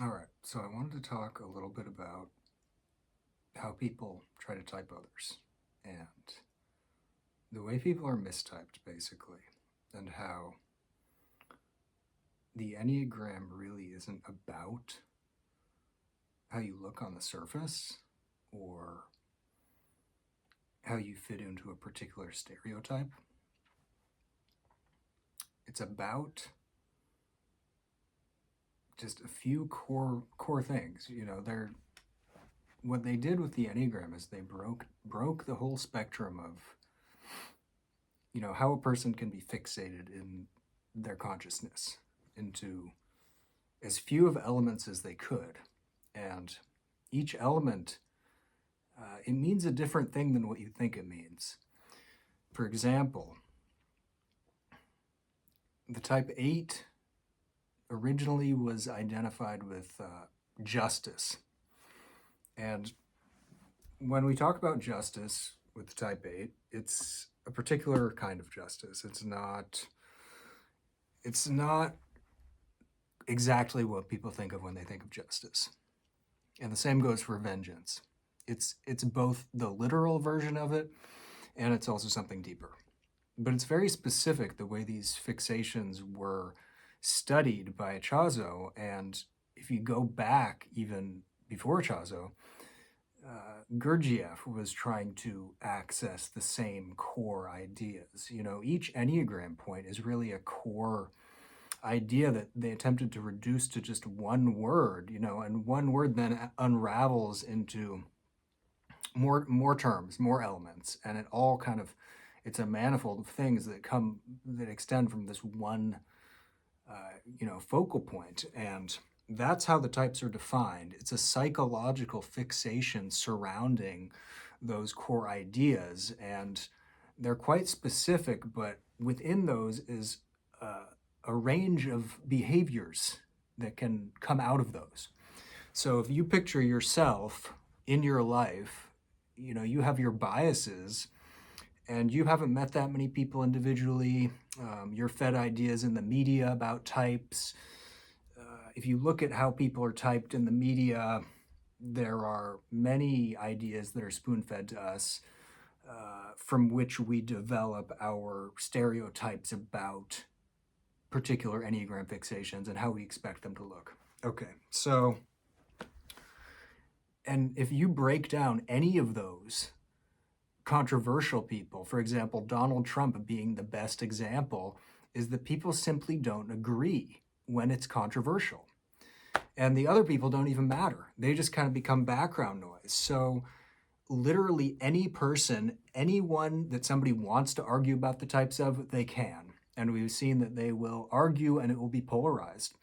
All right, so I wanted to talk a little bit about how people try to type others and the way people are mistyped, basically, and how the Enneagram really isn't about how you look on the surface or how you fit into a particular stereotype. It's about just a few core things. They're what they did with the Enneagram is they broke the whole spectrum of how a person can be fixated in their consciousness into as few of elements as they could. And each element, it means a different thing than what you think it means. For example, the type 8 originally was identified with justice. And when we talk about justice with type 8, it's a particular kind of justice. It's not exactly what people think of when they think of justice. And the same goes for vengeance. It's both the literal version of it and it's also something deeper. But it's very specific the way these fixations were studied by Chazo. And if you go back even before Chazo, Gurdjieff was trying to access the same core ideas. Each Enneagram point is really a core idea that they attempted to reduce to just one word, and one word then unravels into more terms, more elements, and it all kind of it's a manifold of things that extend from this one focal point. And that's how the types are defined. It's a psychological fixation surrounding those core ideas, and they're quite specific, but within those is a range of behaviors that can come out of those. So if you picture yourself in your life, you have your biases and you haven't met that many people individually. You're fed ideas in the media about types. If you look at how people are typed in the media, there are many ideas that are spoon fed to us from which we develop our stereotypes about particular Enneagram fixations and how we expect them to look. Okay, so, and if you break down any of those controversial people, for example, Donald Trump being the best example, is that people simply don't agree when it's controversial. And the other people don't even matter. They just kind of become background noise. So, literally any person, anyone that somebody wants to argue about the types of, they can. And we've seen that they will argue and it will be polarized.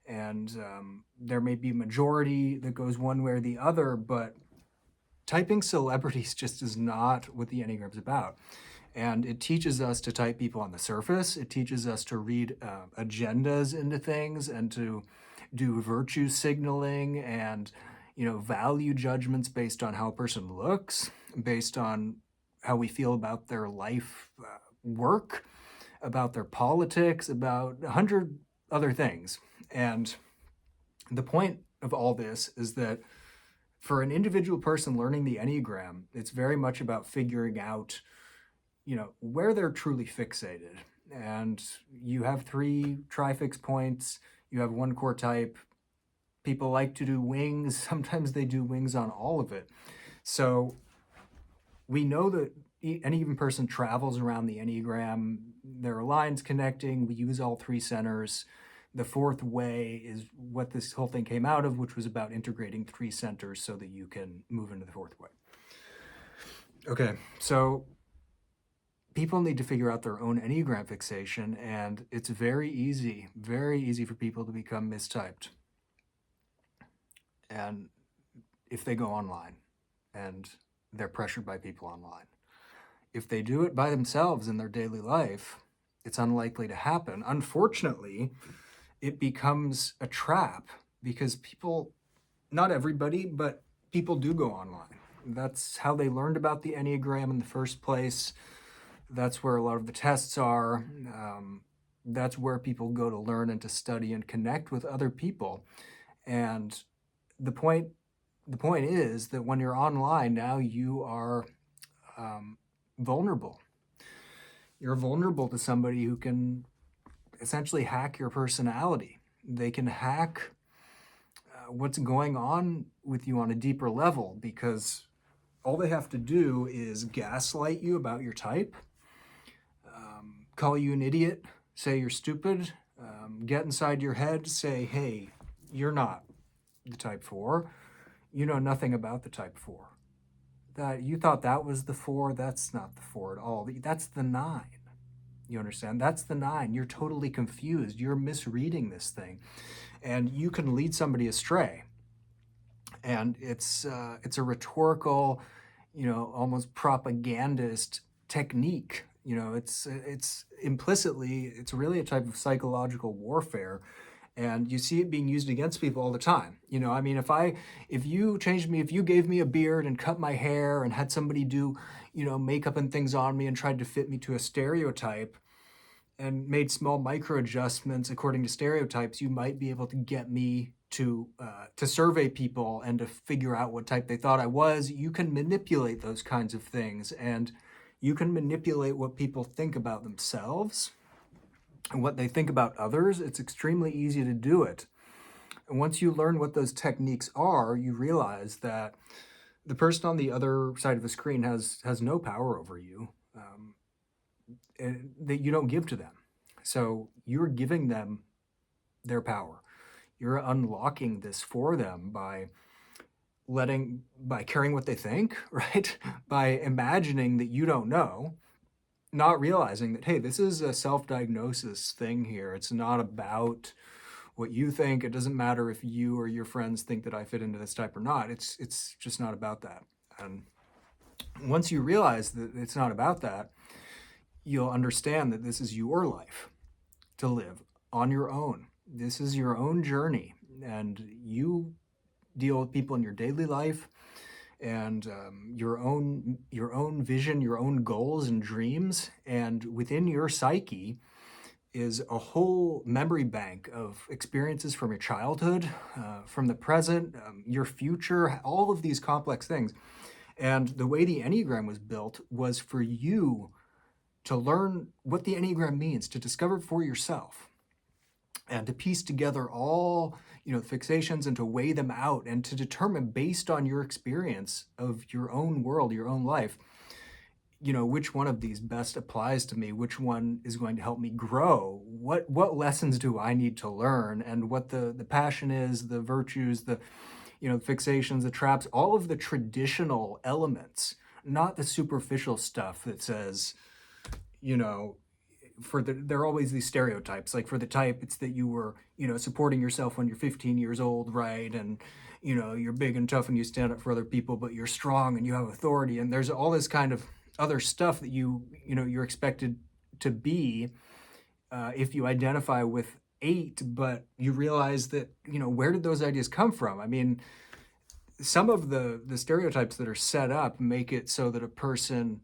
And there may be a majority that goes one way or the other, but typing celebrities just is not what the Enneagram's about. And it teaches us to type people on the surface. It teaches us to read agendas into things and to do virtue signaling and value judgments based on how a person looks, based on how we feel about their life work, about their politics, about 100 other things. And the point of all this is that for an individual person learning the Enneagram, it's very much about figuring out, where they're truly fixated. And you have 3 trifix points, you have one core type. People like to do wings. Sometimes they do wings on all of it. So we know that any given person travels around the Enneagram. There are lines connecting. We use all 3 centers. The 4th way is what this whole thing came out of, which was about integrating 3 centers so that you can move into the 4th way. Okay, so people need to figure out their own Enneagram fixation, and it's very easy for people to become mistyped. And if they go online and they're pressured by people online. If they do it by themselves in their daily life, it's unlikely to happen. Unfortunately, it becomes a trap because people, not everybody, but people do go online. That's how they learned about the Enneagram in the first place. That's where a lot of the tests are. That's where people go to learn and to study and connect with other people. And the point the point is that when you're online now, you are um, vulnerable. You're vulnerable to somebody who can essentially hack your personality. They can hack what's going on with you on a deeper level, because all they have to do is gaslight you about your type, call you an idiot, say you're stupid, get inside your head, say, hey, you're not the type 4. You know nothing about the type 4. That you thought that was the 4, that's not the 4 at all. That's the 9. You understand? That's the 9. You're totally confused. You're misreading this thing. And you can lead somebody astray. And it's a rhetorical, almost propagandist technique. It's implicitly, it's really a type of psychological warfare, and you see it being used against people all the time. I mean, if you changed me, if you gave me a beard and cut my hair and had somebody do, makeup and things on me and tried to fit me to a stereotype and made small micro adjustments according to stereotypes, you might be able to get me to survey people and to figure out what type they thought I was. You can manipulate those kinds of things, and you can manipulate what people think about themselves and what they think about others. It's extremely easy to do it. And once you learn what those techniques are, you realize that the person on the other side of the screen has no power over you, that you don't give to them. So you're giving them their power. You're unlocking this for them by caring what they think, right? By imagining that you don't know, not realizing that, hey, this is a self-diagnosis thing here. It's not about what you think. It doesn't matter if you or your friends think that I fit into this type or not. It's just not about that. And once you realize that it's not about that, you'll understand that this is your life to live on your own. This is your own journey, and you deal with people in your daily life, and your own vision, your own goals and dreams, and within your psyche is a whole memory bank of experiences from your childhood, from the present, your future, all of these complex things. And the way the Enneagram was built was for you to learn what the Enneagram means, to discover for yourself, and to piece together all fixations and to weigh them out and to determine, based on your experience of your own world, your own life, which one of these best applies to me, which one is going to help me grow, what lessons do I need to learn, and what the passion is, the virtues, the fixations, the traps, all of the traditional elements, not the superficial stuff that says, there are always these stereotypes. Like for the type, it's that you were, supporting yourself when you're 15 years old, right? And, you're big and tough and you stand up for other people, but you're strong and you have authority. And there's all this kind of other stuff that you're expected to be if you identify with 8, but you realize that, where did those ideas come from? I mean, some of the stereotypes that are set up make it so that a person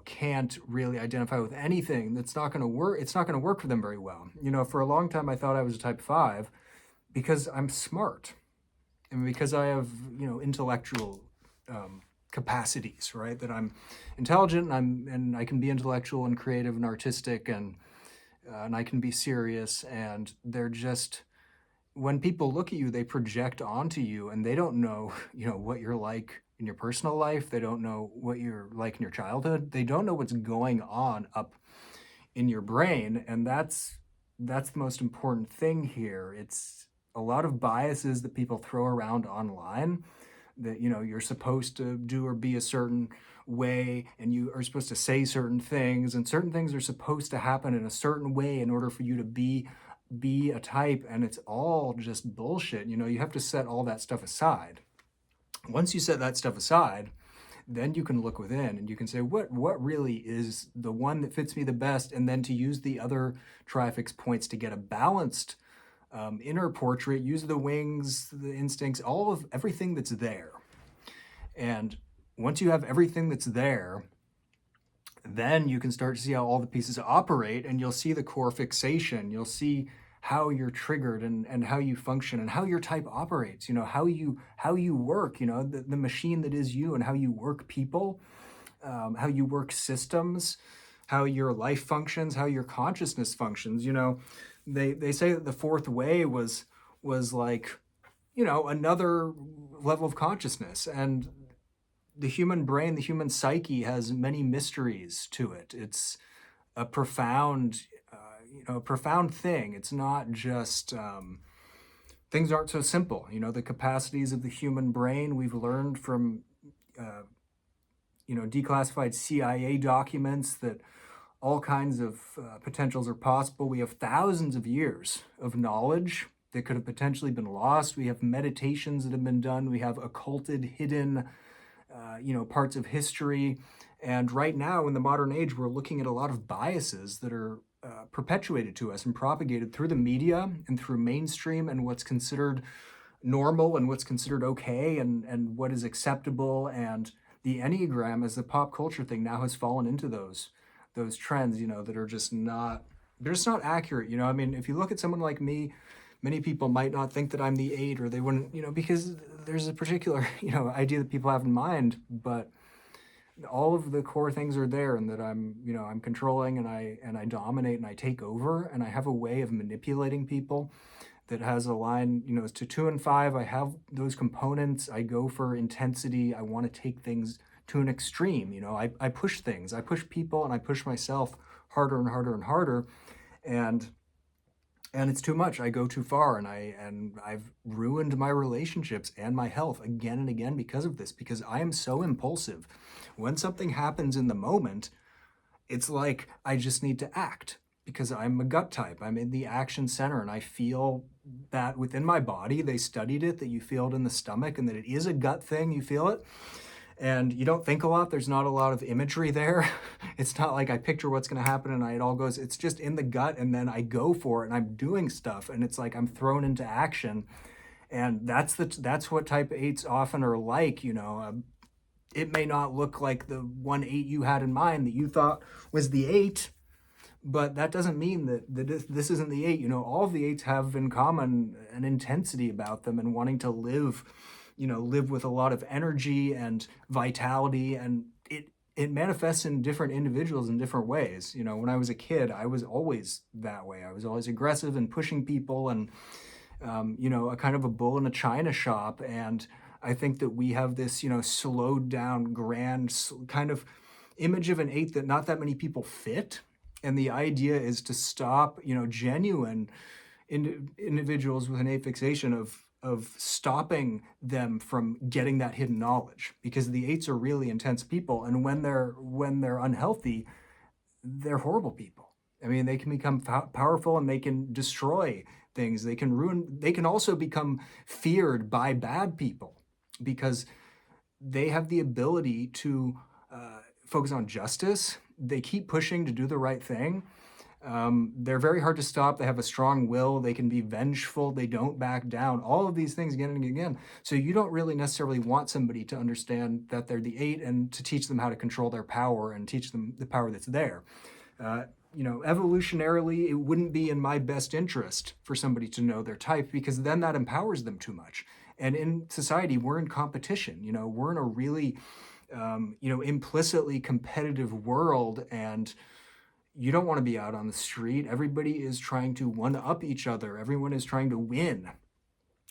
can't really identify with anything. That's not going to work. It's not going to work for them very well. For a long time, I thought I was a type 5 because I'm smart and because I have, intellectual capacities, right? That I'm intelligent and I can be intellectual and creative and artistic, and I can be serious. And they're just, when people look at you, they project onto you, and they don't know, what you're like in your personal life. They don't know what you're like in your childhood. They don't know what's going on up in your brain. And that's the most important thing here. It's a lot of biases that people throw around online, that, you're supposed to do or be a certain way, and you are supposed to say certain things, and certain things are supposed to happen in a certain way in order for you to be a type. And it's all just bullshit. You have to set all that stuff aside. Once you set that stuff aside, then you can look within and you can say, what really is the one that fits me the best? And then to use the other trifix points to get a balanced inner portrait, use the wings, the instincts, all of everything that's there. And once you have everything that's there, then you can start to see how all the pieces operate, and you'll see the core fixation. You'll see how you're triggered and how you function and how your type operates, how you work, the machine that is you and how you work people, how you work systems, how your life functions, how your consciousness functions. They say that the fourth way was like, another level of consciousness. And the human brain, the human psyche has many mysteries to it. It's a profound, a profound thing. It's not just things aren't so simple. The capacities of the human brain we've learned from, uh, declassified CIA documents that all kinds of potentials are possible. We have thousands of years of knowledge that could have potentially been lost. We have meditations that have been done. We have occulted, hidden, parts of history. And right now, in the modern age, we're looking at a lot of biases that are perpetuated to us and propagated through the media and through mainstream and what's considered normal and what's considered okay and what is acceptable. And the Enneagram as the pop culture thing now has fallen into those trends, that are just not, they're just not accurate. I mean, if you look at someone like me, many people might not think that I'm the 8, or they wouldn't, because there's a particular, idea that people have in mind, but all of the core things are there, and that I'm controlling, and I dominate, and I take over, and I have a way of manipulating people that has a line, to 2 and 5. I have those components. I go for intensity. I want to take things to an extreme. I push things. I push people, and I push myself harder and harder and harder. And it's too much. I go too far, and I've ruined my relationships and my health again and again because of this, because I am so impulsive. When something happens in the moment, it's like I just need to act, because I'm a gut type. I'm in the action center, and I feel that within my body. They studied it, that you feel it in the stomach, and that it is a gut thing. You feel it. And you don't think a lot. There's not a lot of imagery there. It's not like I picture what's going to happen and it all goes, it's just in the gut, and then I go for it, and I'm doing stuff, and it's like I'm thrown into action. And that's what type 8s often are like. It may not look like the 1/8 you had in mind that you thought was the 8, but that doesn't mean that this isn't the 8. All of the 8s have in common an intensity about them, and wanting to live with a lot of energy and vitality. And it manifests in different individuals in different ways. When I was a kid, I was always that way. I was always aggressive and pushing people, and a kind of a bull in a china shop. And I think that we have this, slowed down, grand kind of image of an 8 that not that many people fit. And the idea is to stop, genuine individuals with an 8 fixation of stopping them from getting that hidden knowledge, because the 8s are really intense people, and when they're unhealthy, they're horrible people. I mean, they can become powerful, and they can destroy things. They can also become feared by bad people, because they have the ability to focus on justice. They keep pushing to do the right thing. They're very hard to stop. They have a strong will. They can be vengeful. They don't back down. All of these things again and again. So you don't really necessarily want somebody to understand that they're the 8 and to teach them how to control their power and teach them the power that's there. Evolutionarily, it wouldn't be in my best interest for somebody to know their type, because then that empowers them too much. And in society, we're in competition. We're in a really, implicitly competitive world, and you don't want to be out on the street. Everybody is trying to one-up each other. Everyone is trying to win.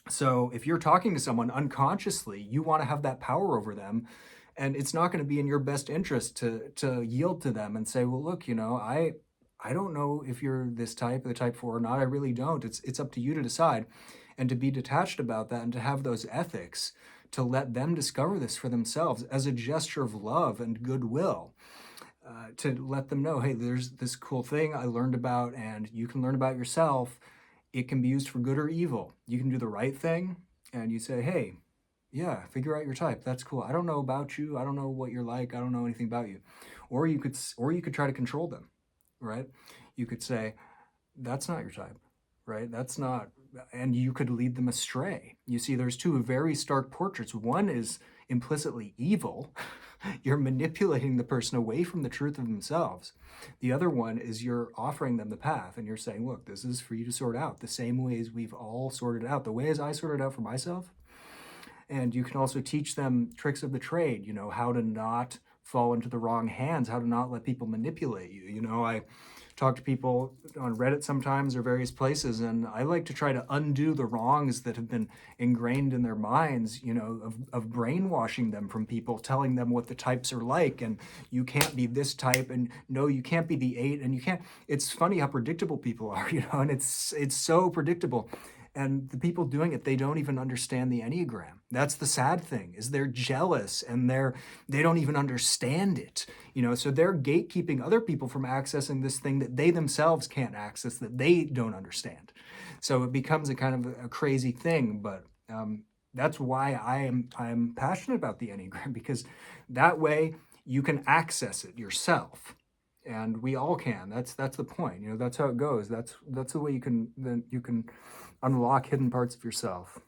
So if you're talking to someone unconsciously, you want to have that power over them. And it's not going to be in your best interest to yield to them and say, well, look, I don't know if you're this type, the type 4 or not. I really don't. It's up to you to decide. And to be detached about that, and to have those ethics, to let them discover this for themselves as a gesture of love and goodwill. To let them know, hey, there's this cool thing I learned about, and you can learn about yourself. It can be used for good or evil. You can do the right thing, and you say, hey, yeah, figure out your type. That's cool. I don't know about you. I don't know what you're like. I don't know anything about you. Or you could try to control them, right? You could say, that's not your type, right? That's not, and you could lead them astray. You see, there's two very stark portraits. One is implicitly evil. You're manipulating the person away from the truth of themselves. The other one is you're offering them the path and you're saying, look, this is for you to sort out the same ways we've all sorted it out, the ways I sorted out for myself. And you can also teach them tricks of the trade, how to not fall into the wrong hands, how to not let people manipulate you. I talk to people on Reddit sometimes or various places, and I like to try to undo the wrongs that have been ingrained in their minds, of brainwashing them from people, telling them what the types are like, and you can't be this type, and no, you can't be the 8, and you can't. It's funny how predictable people are, and it's so predictable. And the people doing it, they don't even understand the Enneagram. That's the sad thing, is they're jealous and they don't even understand it. So they're gatekeeping other people from accessing this thing that they themselves can't access, that they don't understand. So it becomes a kind of a crazy thing. But that's why I'm passionate about the Enneagram, because that way you can access it yourself. And we all can. That's the point. That's how it goes. That's the way you can unlock hidden parts of yourself.